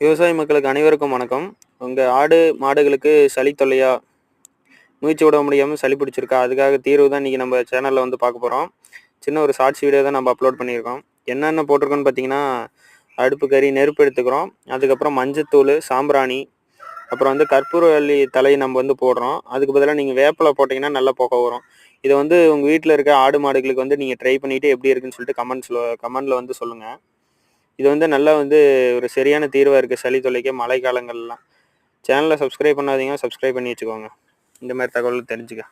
விவசாய மக்களுக்கு அனைவருக்கும் வணக்கம். உங்க ஆடு, மாடுகளுக்கு சளி தொல்லையா? மூச்சு விட முடியாம சளி பிடிச்சிருக்கா? அதுக்காக தீர்வு தான் இன்னைக்கு நம்ம சேனல்ல வந்து பார்க்க போறோம். சின்ன ஒரு ஷார்ட்ஸ் வீடியோ தான் நம்ம அப்லோட் பண்ணியிருக்கோம். என்னென்ன போட்டிருக்கோம்னு பார்த்தீங்கன்னா, அடுப்பு கரி, நெருப்பு எடுத்துக்கிறோம். அதுக்கப்புறம் மஞ்சத்தூளு, சாம்பிராணி, அப்புறம் வந்து கற்பூரவள்ளி தழை நம்ம வந்து போடுறோம். அதுக்கு பதிலா நீங்க வேப்பில போட்டீங்கன்னா நல்ல புகை வரும். இத வந்து உங்க வீட்ல இருக்க ஆடு, மாடுகளுக்கு வந்து நீங்க ட்ரை பண்ணிட்டு எப்படி இருக்குன்னு சொல்லிட்டு கமெண்ட்ல வந்து சொல்லுங்க. இது வந்து நல்லா வந்து ஒரு சரியான தீர்வா இருக்கு சளி தொல்லைக்கு மழை காலங்கள்லாம். சேனலை சப்ஸ்கிரைப் பண்ணாதீங்க, சப்ஸ்கிரைப் பண்ணி வச்சுக்கோங்க. இந்த மாதிரி தகவல் தெரிஞ்சுக்க.